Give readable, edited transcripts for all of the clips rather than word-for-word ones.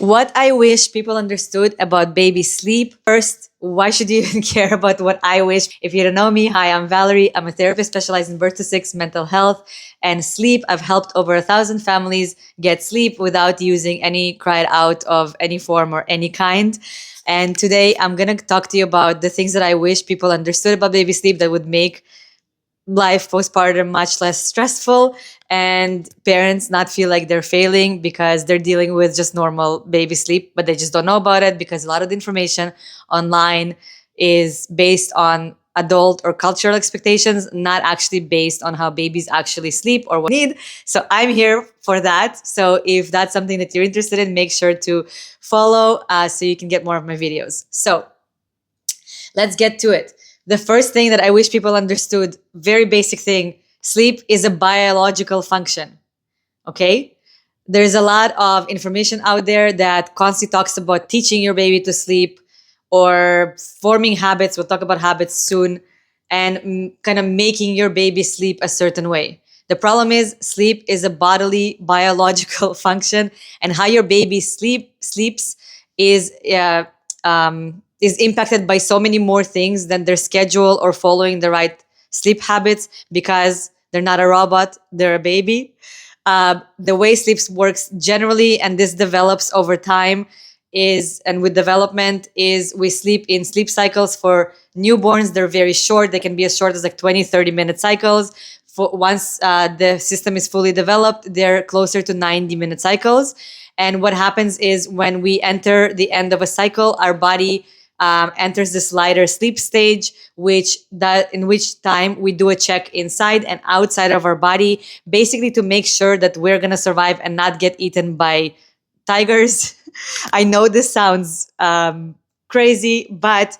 What I wish people understood about baby sleep. First, why should you even care about what I wish? If you don't know me, hi, I'm Valerie. I'm a therapist specialized in birth to six, mental health, and sleep. I've helped over 1,000 families get sleep without using any cried out of any form or any kind. And today I'm going to talk to you about the things that I wish people understood about baby sleep that would make life postpartum much less stressful and parents not feel like they're failing because they're dealing with just normal baby sleep, but they just don't know about it because a lot of the information online is based on adult or cultural expectations, not actually based on how babies actually sleep or what they need. So I'm here for that. So if that's something that you're interested in, make sure to follow so you can get more of my videos. So let's get to it. The first thing that I wish people understood, very basic thing, sleep is a biological function. Okay? There's a lot of information out there that constantly talks about teaching your baby to sleep or forming habits. We'll talk about habits soon, and kind of making your baby sleep a certain way. The problem is sleep is a bodily biological function, and how your baby sleeps is impacted by so many more things than their schedule or following the right sleep habits, because they're not a robot, they're a baby. The way sleep works generally, and this develops over time, and with development, is we sleep in sleep cycles. For newborns, they're very short. They can be as short as like 20, 30-minute cycles. Once the system is fully developed, they're closer to 90-minute cycles. And what happens is when we enter the end of a cycle, our body enters this lighter sleep stage, in which time we do a check inside and outside of our body, basically to make sure that we're gonna survive and not get eaten by tigers. I know this sounds crazy, but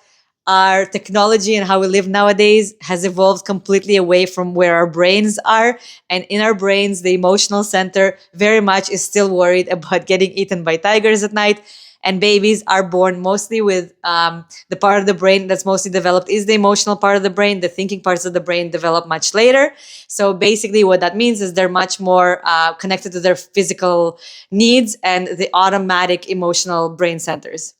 our technology and how we live nowadays has evolved completely away from where our brains are. And in our brains, the emotional center very much is still worried about getting eaten by tigers at night. And babies are born mostly with the part of the brain that's mostly developed is the emotional part of the brain. The thinking parts of the brain develop much later. So basically what that means is they're much more connected to their physical needs and the automatic emotional brain centers.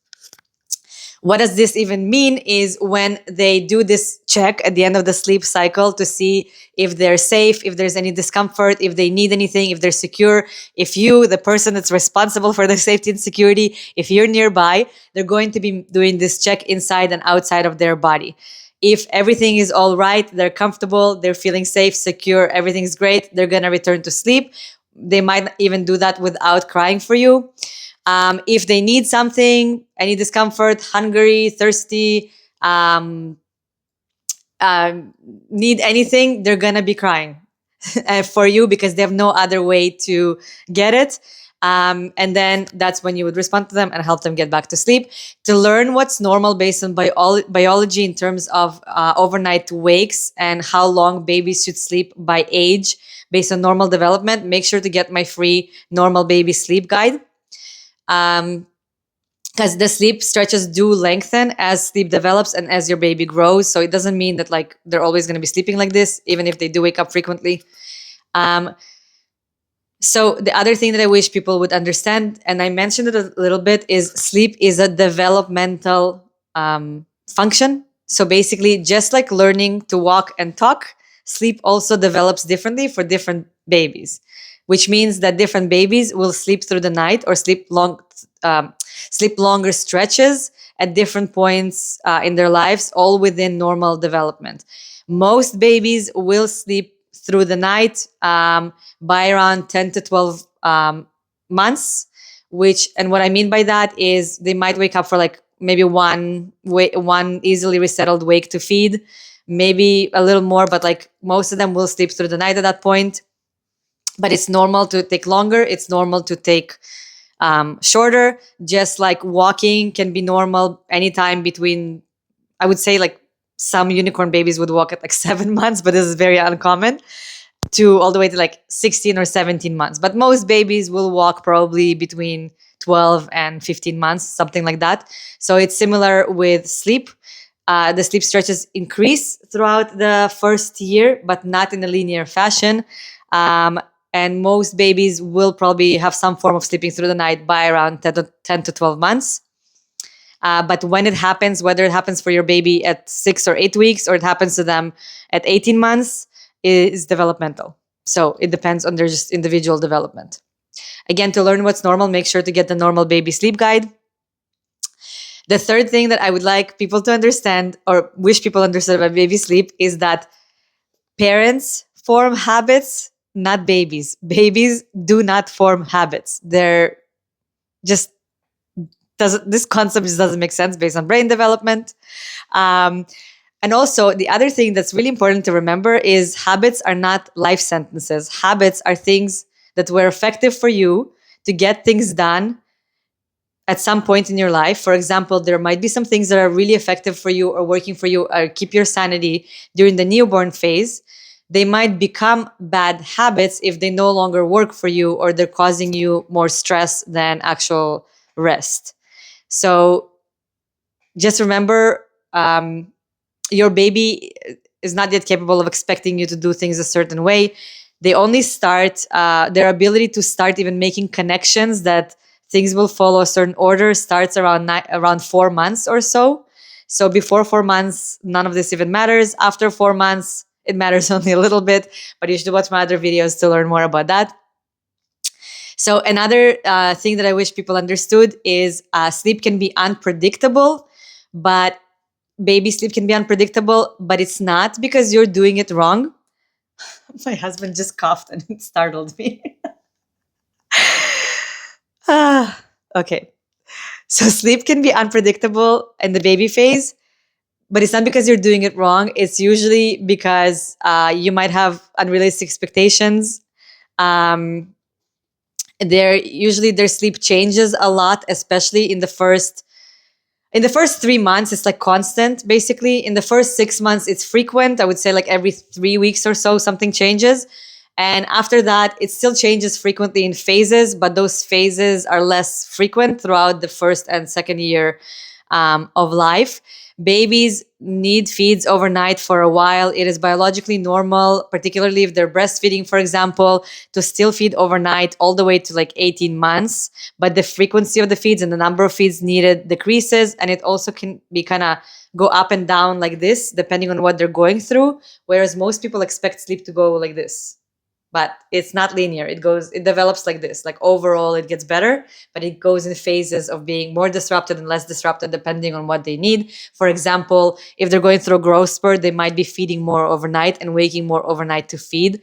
What does this even mean is when they do this check at the end of the sleep cycle to see if they're safe, if there's any discomfort, if they need anything, if they're secure, if you, the person that's responsible for their safety and security, if you're nearby, they're going to be doing this check inside and outside of their body. If everything is all right, they're comfortable, they're feeling safe, secure, everything's great, they're going to return to sleep. They might even do that without crying for you. If they need something, any discomfort, hungry, thirsty, need anything, they're gonna be crying for you because they have no other way to get it. And then that's when you would respond to them and help them get back to sleep. To learn what's normal based on biology in terms of overnight wakes and how long babies should sleep by age based on normal development, make sure to get my free normal baby sleep guide. Because the sleep stretches do lengthen as sleep develops and as your baby grows. So it doesn't mean that like they're always going to be sleeping like this, even if they do wake up frequently. So the other thing that I wish people would understand, and I mentioned it a little bit, is sleep is a developmental function. So basically, just like learning to walk and talk, sleep also develops differently for different babies, which means that different babies will sleep through the night or sleep longer stretches at different points in their lives, all within normal development. Most babies will sleep through the night by around 10 to 12 months, and what I mean by that is they might wake up for like maybe one easily resettled wake to feed, maybe a little more, but like most of them will sleep through the night at that point. But it's normal to take longer. It's normal to take shorter. Just like walking can be normal anytime between, I would say like some unicorn babies would walk at like 7 months, but this is very uncommon, to all the way to like 16 or 17 months. But most babies will walk probably between 12 and 15 months, something like that. So it's similar with sleep. The sleep stretches increase throughout the first year, but not in a linear fashion. and most babies will probably have some form of sleeping through the night by around 10 to 12 months. But when it happens, whether it happens for your baby at 6 or 8 weeks or it happens to them at 18 months, is developmental. So it depends on their just individual development. Again, to learn what's normal, make sure to get the normal baby sleep guide. The third thing that I would like people to understand, or wish people understood about baby sleep, is that parents form habits, not babies. Babies do not form habits. They're just doesn't this concept just doesn't make sense based on brain development. Um, and also, the other thing that's really important to remember is habits are not life sentences. Habits are things that were effective for you to get things done at some point in your life. For example, there might be some things that are really effective for you or working for you or keep your sanity during the newborn phase. They might become bad habits if they no longer work for you or they're causing you more stress than actual rest. So just remember, your baby is not yet capable of expecting you to do things a certain way. They only start, their ability to start even making connections that things will follow a certain order starts around 4 months or so. So before 4 months, none of this even matters. After 4 months, it matters only a little bit, but you should watch my other videos to learn more about that. So another thing that I wish people understood is sleep can be unpredictable, but baby sleep can be unpredictable, but it's not because you're doing it wrong. My husband just coughed and it startled me. Okay. So sleep can be unpredictable in the baby phase, but it's not because you're doing it wrong. It's usually because you might have unrealistic expectations. Their sleep changes a lot, especially in the first 3 months. It's like constant. Basically, in the first 6 months, it's frequent. I would say like every 3 weeks or so, something changes. And after that, it still changes frequently in phases, but those phases are less frequent throughout the first and second year of life. Babies need feeds overnight for a while. It is biologically normal, particularly if they're breastfeeding, for example, to still feed overnight all the way to like 18 months. But the frequency of the feeds and the number of feeds needed decreases. And it also can be kind of go up and down like this, depending on what they're going through. Whereas most people expect sleep to go like this. But it's not linear. It develops like this. Like overall, it gets better, but it goes in phases of being more disrupted and less disrupted depending on what they need. For example, if they're going through a growth spurt, they might be feeding more overnight and waking more overnight to feed.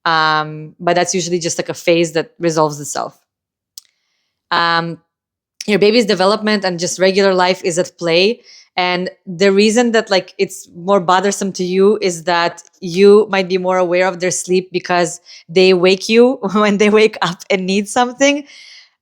But that's usually just like a phase that resolves itself. Your baby's development and just regular life is at play. And the reason that like it's more bothersome to you is that you might be more aware of their sleep because they wake you when they wake up and need something.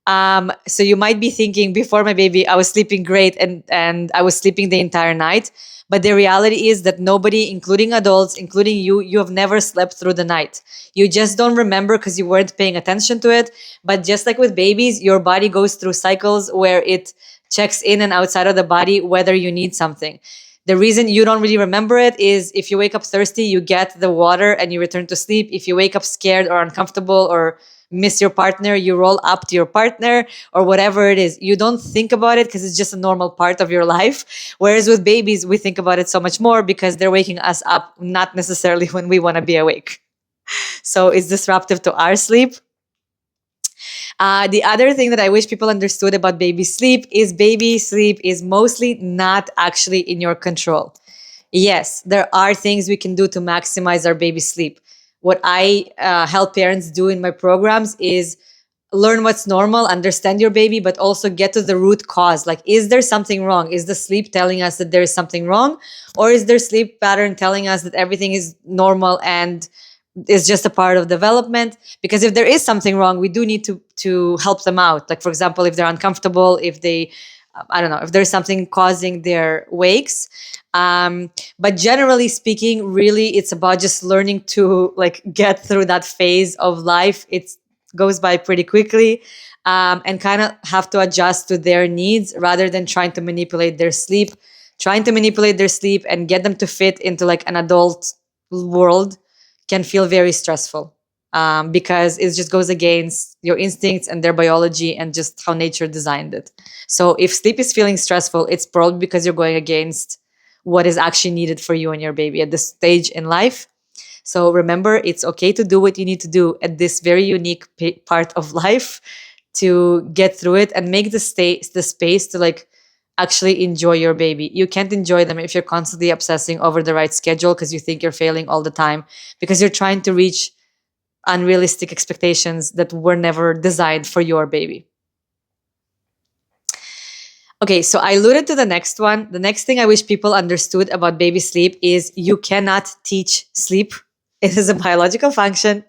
So you might be thinking, before my baby, I was sleeping great and I was sleeping the entire night. But the reality is that nobody, including adults, including you have never slept through the night. You just don't remember because you weren't paying attention to it. But just like with babies, your body goes through cycles where it checks in and outside of the body whether you need something. The reason you don't really remember it is if you wake up thirsty, you get the water and you return to sleep. If you wake up scared or uncomfortable or miss your partner, you roll up to your partner or whatever it is. You don't think about it because it's just a normal part of your life. Whereas with babies, we think about it so much more because they're waking us up, not necessarily when we want to be awake. So it's disruptive to our sleep. The other thing that I wish people understood about baby sleep is mostly not actually in your control. Yes, there are things we can do to maximize our baby sleep. What I help parents do in my programs is learn what's normal, understand your baby, but also get to the root cause. Like, is there something wrong? Is the sleep telling us that there is something wrong? Or is their sleep pattern telling us that everything is normal and is just a part of development? Because if there is something wrong, we do need to help them out. Like, for example, if they're uncomfortable, if they, I don't know, if there's something causing their wakes. But generally speaking, really, it's about just learning to like get through that phase of life. It goes by pretty quickly, and kind of have to adjust to their needs rather than trying to manipulate their sleep. Trying to manipulate their sleep and get them to fit into like an adult world can feel very stressful. because it just goes against your instincts and their biology and just how nature designed it. So if sleep is feeling stressful, it's probably because you're going against what is actually needed for you and your baby at this stage in life. So remember, it's okay to do what you need to do at this very unique part of life to get through it and make the space to like actually enjoy your baby. You can't enjoy them if you're constantly obsessing over the right schedule because you think you're failing all the time because you're trying to reach unrealistic expectations that were never designed for your baby. Okay, so I alluded to the next one. The next thing I wish people understood about baby sleep is you cannot teach sleep. It is a biological function.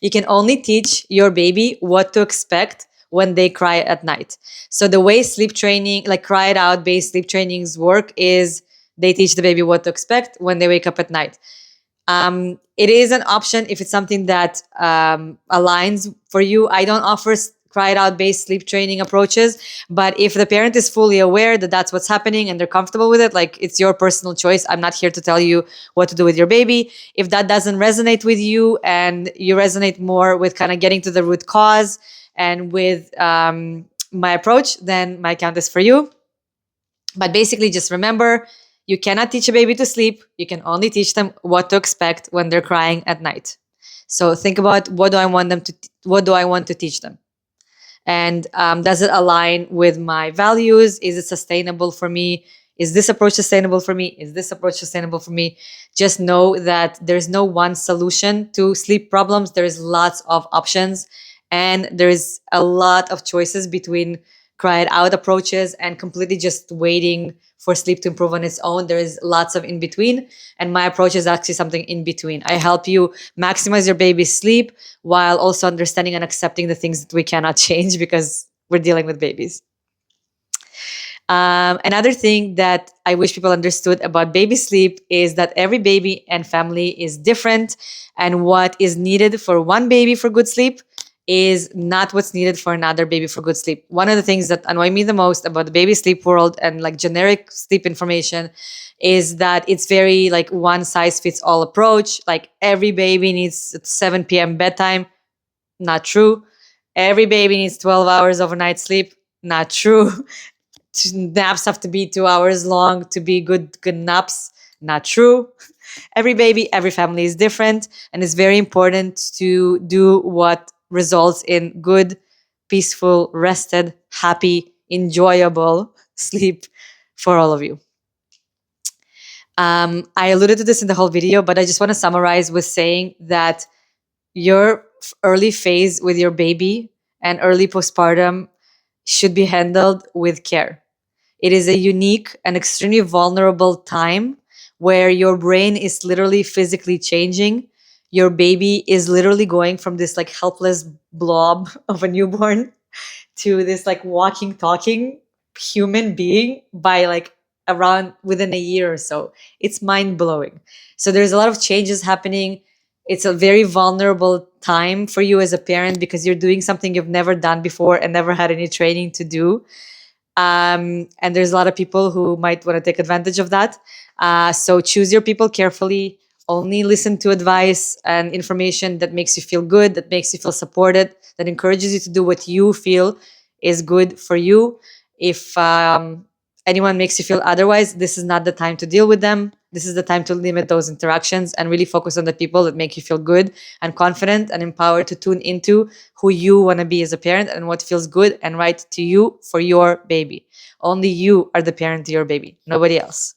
You can only teach your baby what to expect when they cry at night. So the way sleep training, like cry it out based sleep trainings work is they teach the baby what to expect when they wake up at night. It is an option if it's something that aligns for you. I don't offer cry it out based sleep training approaches, but if the parent is fully aware that that's what's happening and they're comfortable with it, like it's your personal choice. I'm not here to tell you what to do with your baby. If that doesn't resonate with you and you resonate more with kind of getting to the root cause and with my approach, then my account is for you. But basically, just remember, you cannot teach a baby to sleep. You can only teach them what to expect when they're crying at night. So think about what do I want to teach them, and does it align with my values? Is it sustainable for me? Is this approach sustainable for me? Is this approach sustainable for me? Just know that there's no one solution to sleep problems. There's lots of options, and there's a lot of choices between cry it out approaches and completely just waiting for sleep to improve on its own. There is lots of in between, and my approach is actually something in between. I help you maximize your baby's sleep while also understanding and accepting the things that we cannot change because we're dealing with babies. Another thing that I wish people understood about baby sleep is that every baby and family is different, and what is needed for one baby for good sleep is not what's needed for another baby for good sleep. One of the things that annoy me the most about the baby sleep world and like generic sleep information is that it's very like one size fits all approach. Like every baby needs 7 p.m. bedtime. Not true. Every baby needs 12 hours overnight sleep. Not true. Naps have to be 2 hours long to be good naps. Not true. Every baby, every family is different, and it's very important to do what results in good, peaceful, rested, happy, enjoyable sleep for all of you. I alluded to this in the whole video, but I just want to summarize with saying that your early phase with your baby and early postpartum should be handled with care. It is a unique and extremely vulnerable time where your brain is literally physically changing. Your baby is literally going from this like helpless blob of a newborn to this like walking, talking human being by like around within a year or so. It's mind blowing. So there's a lot of changes happening. It's a very vulnerable time for you as a parent because you're doing something you've never done before and never had any training to do. And there's a lot of people who might want to take advantage of that. So choose your people carefully. Only listen to advice and information that makes you feel good, that makes you feel supported, that encourages you to do what you feel is good for you. If anyone makes you feel otherwise, this is not the time to deal with them. This is the time to limit those interactions and really focus on the people that make you feel good and confident and empowered to tune into who you want to be as a parent and what feels good and right to you for your baby. Only you are the parent to your baby, nobody else.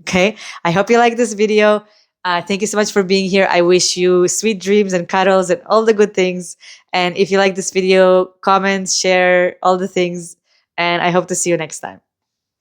Okay, I hope you like this video. Thank you so much for being here. I wish you sweet dreams and cuddles and all the good things. And if you like this video, comment, share, all the things. And I hope to see you next time.